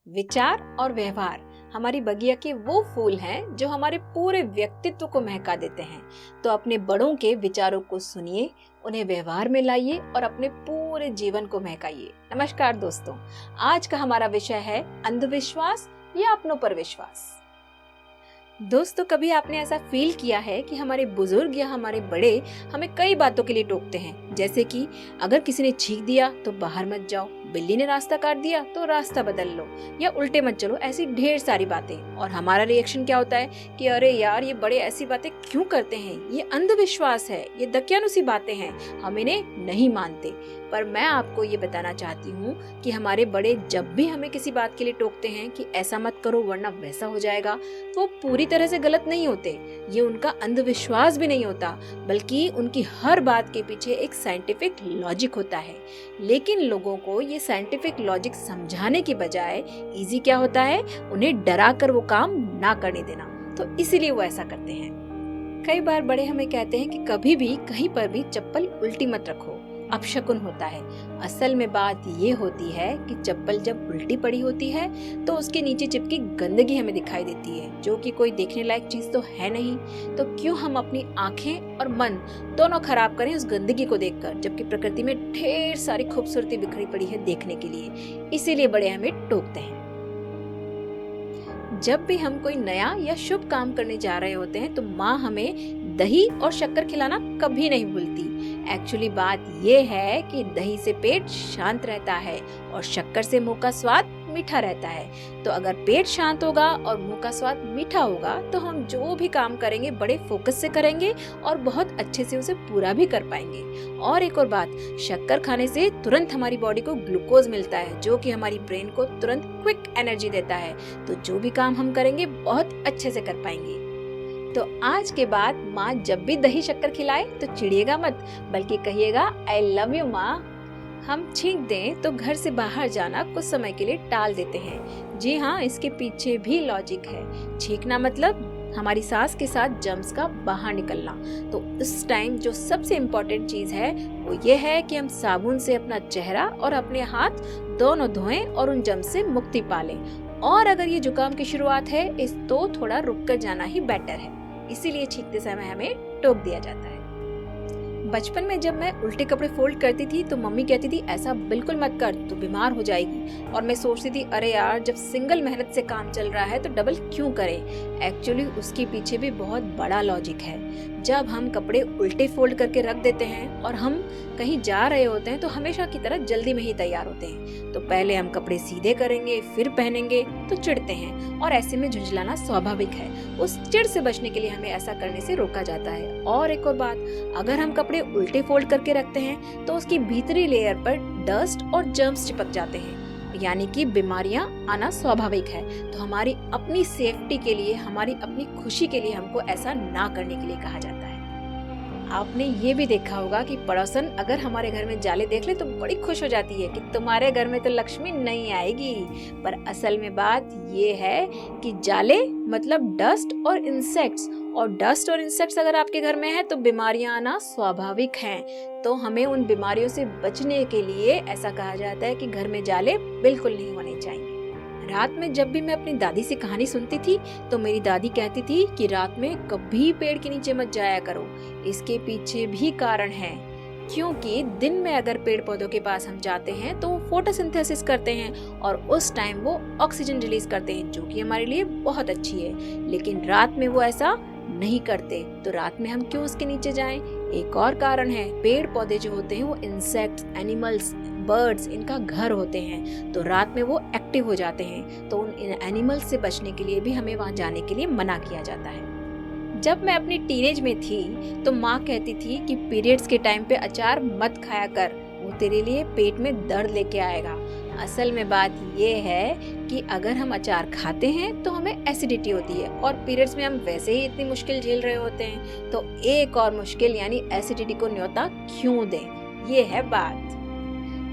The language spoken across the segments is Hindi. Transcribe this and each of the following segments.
विचार और व्यवहार हमारी बगिया के वो फूल हैं जो हमारे पूरे व्यक्तित्व को महका देते हैं। तो अपने बड़ों के विचारों को सुनिए, उन्हें व्यवहार में लाइए और अपने पूरे जीवन को महकाइए। नमस्कार दोस्तों, आज का हमारा विषय है अंधविश्वास या अपनों पर विश्वास। दोस्तों, कभी आपने ऐसा फील किया है कि हमारे बुजुर्ग या हमारे बड़े हमें कई बातों के लिए टोकते हैं, जैसे कि अगर किसी ने छींक दिया तो बाहर मत जाओ, बिल्ली ने रास्ता काट दिया तो रास्ता बदल लो, या उल्टे मत चलो, ऐसी ढेर सारी बातें। और हमारा रिएक्शन क्या होता है कि अरे यार, ये बड़े ऐसी बातें क्यों करते हैं, ये अंधविश्वास है, ये दकियानुसी बातें हैं, हम इन्हें नहीं मानते। पर मैं आपको ये बताना चाहती हूँ कि हमारे बड़े जब भी हमें किसी बात के लिए टोकते हैं कि ऐसा मत करो वरना वैसा हो जाएगा, तो वो पूरी तरह से गलत नहीं होते। ये उनका अंधविश्वास भी नहीं होता, बल्कि उनकी हर बात के पीछे एक साइंटिफिक लॉजिक होता है। लेकिन लोगों को ये साइंटिफिक लॉजिक समझाने की बजाय इजी क्या होता है, उन्हें डरा कर वो काम ना करने देना, तो इसीलिए वो ऐसा करते हैं। कई बार बड़े हमें कहते हैं कि कभी भी कहीं पर भी चप्पल उल्टी मत रखो, अपशकुन होता है। असल में बात ये होती है कि चप्पल जब उल्टी पड़ी होती है तो उसके नीचे चिपकी गंदगी हमें दिखाई देती है, जो कि कोई देखने लायक चीज तो है नहीं। तो क्यों हम अपनी आंखें और मन दोनों खराब करें उस गंदगी को देखकर, जबकि प्रकृति में ढेर सारी खूबसूरती बिखरी पड़ी है देखने के लिए। इसीलिए बड़े हमें टोकते हैं। जब भी हम कोई नया या शुभ काम करने जा रहे होते हैं तो माँ हमें दही और शक्कर खिलाना कभी नहीं भूलती। एक्चुअली बात ये है कि दही से पेट शांत रहता है और शक्कर से मुंह का स्वाद मीठा रहता है। तो अगर पेट शांत होगा और मुंह का स्वाद मीठा होगा तो हम जो भी काम करेंगे बड़े फोकस से करेंगे और बहुत अच्छे से उसे पूरा भी कर पाएंगे। और एक और बात, शक्कर खाने से तुरंत हमारी बॉडी को ग्लूकोज मिलता है, जो कि हमारी ब्रेन को तुरंत क्विक एनर्जी देता है। तो जो भी काम हम करेंगे बहुत अच्छे से कर पाएंगे। तो आज के बाद माँ जब भी दही शक्कर खिलाए तो चिढ़िएगा मत, बल्कि कहिएगा आई लव यू माँ। हम छींक दें तो घर से बाहर जाना कुछ समय के लिए टाल देते हैं। जी हाँ, इसके पीछे भी लॉजिक है। छींकना मतलब हमारी सांस के साथ जर्म्स का बाहर निकलना। तो इस टाइम जो सबसे इम्पोर्टेंट चीज है वो ये है कि हम साबुन से अपना चेहरा और अपने हाथ दोनों धोएं और उन जर्म्स से मुक्ति पालें। और अगर ये जुकाम की शुरुआत है तो थोड़ा रुक कर जाना ही बेटर है। इसीलिए छींकते समय हमें टोक दिया जाता है। बचपन में जब मैं उल्टे कपड़े फोल्ड करती थी तो मम्मी कहती थी ऐसा बिल्कुल मत कर, तू बीमार हो जाएगी। और मैं सोचती थी अरे यार, जब सिंगल मेहनत से काम चल रहा है तो डबल क्यों करें। एक्चुअली उसके पीछे भी बहुत बड़ा लॉजिक है। जब हम कपड़े उल्टे फोल्ड करके रख देते हैं और हम कहीं जा रहे होते हैं तो हमेशा की तरह जल्दी में ही तैयार होते हैं। तो पहले हम कपड़े सीधे करेंगे फिर पहनेंगे तो चिढ़ते हैं, और ऐसे में झुंझलाना स्वाभाविक है। उस चिढ़ से बचने के लिए हमें ऐसा करने से रोका जाता है। और एक और बात, अगर हम कपड़े उल्टे फोल्ड करके रखते हैं तो उसकी भीतरी लेयर पर डस्ट और जर्म्स चिपक जाते हैं, यानी कि बीमारियां आना स्वाभाविक है। तो हमारी अपनी सेफ्टी के लिए, हमारी अपनी खुशी के लिए हमको ऐसा ना करने के लिए कहा जाता है। आपने ये भी देखा होगा कि पड़ोसन अगर हमारे घर में जाले देख ले तो बड़ी खुश हो जाती है कि तुम्हारे घर में तो लक्ष्मी नहीं आएगी। पर असल में बात ये है कि जाले मतलब डस्ट और इंसेक्ट्स, और डस्ट और इंसेक्ट्स अगर आपके घर में है तो बीमारियां आना स्वाभाविक हैं। तो हमें उन बीमारियों से बचने के लिए ऐसा कहा जाता है कि घर में जाले बिल्कुल नहीं होने चाहिए। रात में जब भी मैं अपनी दादी से कहानी सुनती थी तो मेरी दादी कहती थी कि रात में कभी पेड़ के नीचे मत जाया करो। इसके पीछे भी कारण है, क्योंकि दिन में अगर पेड़ पौधों के पास हम जाते हैं तो वो फोटोसिंथेसिस करते हैं और उस टाइम वो ऑक्सीजन रिलीज करते हैं, जो कि हमारे लिए बहुत अच्छी है। लेकिन रात में वो ऐसा नहीं करते। तो रात में हम क्यों उसके नीचे जाएं? एक और कारण है, पेड़ पौधे जो होते हैं वो इंसेक्ट्स, एनिमल्स, बर्ड्स, इनका घर होते हैं। तो रात में वो एक्टिव हो जाते हैं। तो उन एनिमल्स से बचने के लिए भी हमें वहां जाने के लिए मना किया जाता है। जब मैं अपनी टीनेज में थी तो माँ कहती थी कि पीरियड्स के टाइम पे अचार मत खाया कर, वो तेरे लिए पेट में दर्द लेके आएगा। असल में बात ये है कि अगर हम अचार खाते हैं तो हमें एसिडिटी होती है, और पीरियड्स में हम वैसे ही इतनी मुश्किल झेल रहे होते हैं, तो एक और मुश्किल यानी एसिडिटी को न्योता क्यों दें। ये है बात।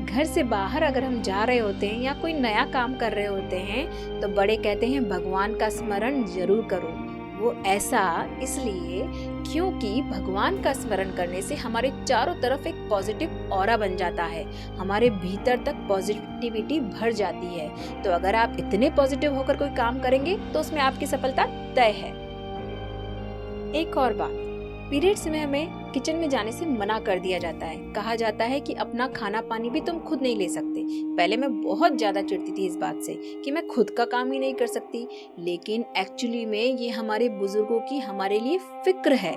घर से बाहर अगर हम जा रहे होते हैं या कोई नया काम कर रहे होते हैं तो बड़े कहते हैं भगवान का स्मरण जरूर करो। वो ऐसा इसलिए क्योंकि भगवान का स्मरण करने से हमारे चारों तरफ एक पॉजिटिव ऑरा बन जाता है, हमारे भीतर तक पॉजिटिविटी भर जाती है। तो अगर आप इतने पॉजिटिव होकर कोई काम करेंगे तो उसमें आपकी सफलता तय है। एक और बात, पीरियड्स में हमें किचन में जाने से मना कर दिया जाता है। कहा जाता है कि अपना खाना पानी भी तुम खुद नहीं ले सकते। पहले मैं बहुत ज्यादा चिढ़ती थी इस बात से कि मैं खुद का काम ही नहीं कर सकती, लेकिन एक्चुअली में ये हमारे बुजुर्गों की हमारे लिए फिक्र है।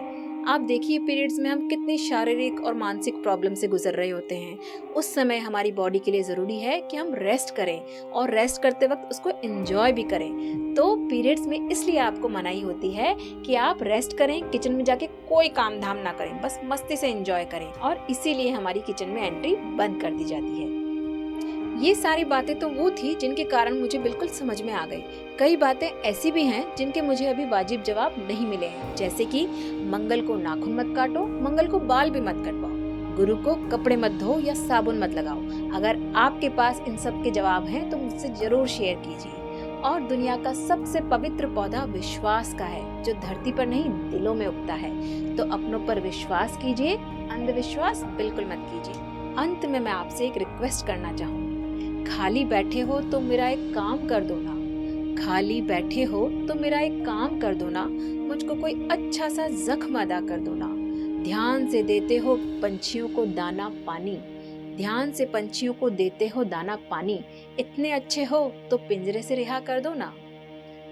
आप देखिए पीरियड्स में हम कितनी शारीरिक और मानसिक प्रॉब्लम से गुजर रहे होते हैं। उस समय हमारी बॉडी के लिए ज़रूरी है कि हम रेस्ट करें और रेस्ट करते वक्त उसको एंजॉय भी करें। तो पीरियड्स में इसलिए आपको मनाही होती है कि आप रेस्ट करें, किचन में जाके कोई काम धाम ना करें, बस मस्ती से एंजॉय करें, और इसीलिए हमारी किचन में एंट्री बंद कर दी जाती है। ये सारी बातें तो वो थी जिनके कारण मुझे बिल्कुल समझ में आ गई। कई बातें ऐसी भी हैं जिनके मुझे अभी वाजिब जवाब नहीं मिले हैं, जैसे कि मंगल को नाखून मत काटो, मंगल को बाल भी मत कटवाओ, गुरु को कपड़े मत धो या साबुन मत लगाओ। अगर आपके पास इन सब के जवाब हैं तो मुझसे जरूर शेयर कीजिए। और दुनिया का सबसे पवित्र पौधा विश्वास का है, जो धरती पर नहीं दिलों में उगता है। तो अपनों पर विश्वास कीजिए, अंधविश्वास बिल्कुल मत कीजिए। अंत में मैं आपसे एक रिक्वेस्ट करना चाहूँगी, खाली बैठे हो तो मेरा एक काम कर दो ना, खाली बैठे हो तो मेरा एक काम कर दो ना, मुझको कोई अच्छा सा जख्म अदा कर दो ना। ध्यान से देते हो पंछियों को दाना पानी, ध्यान से पंछियों को देते हो दाना पानी, इतने अच्छे हो तो पिंजरे से रिहा कर दो ना।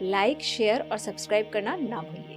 लाइक, शेयर और सब्सक्राइब करना ना भूलिए।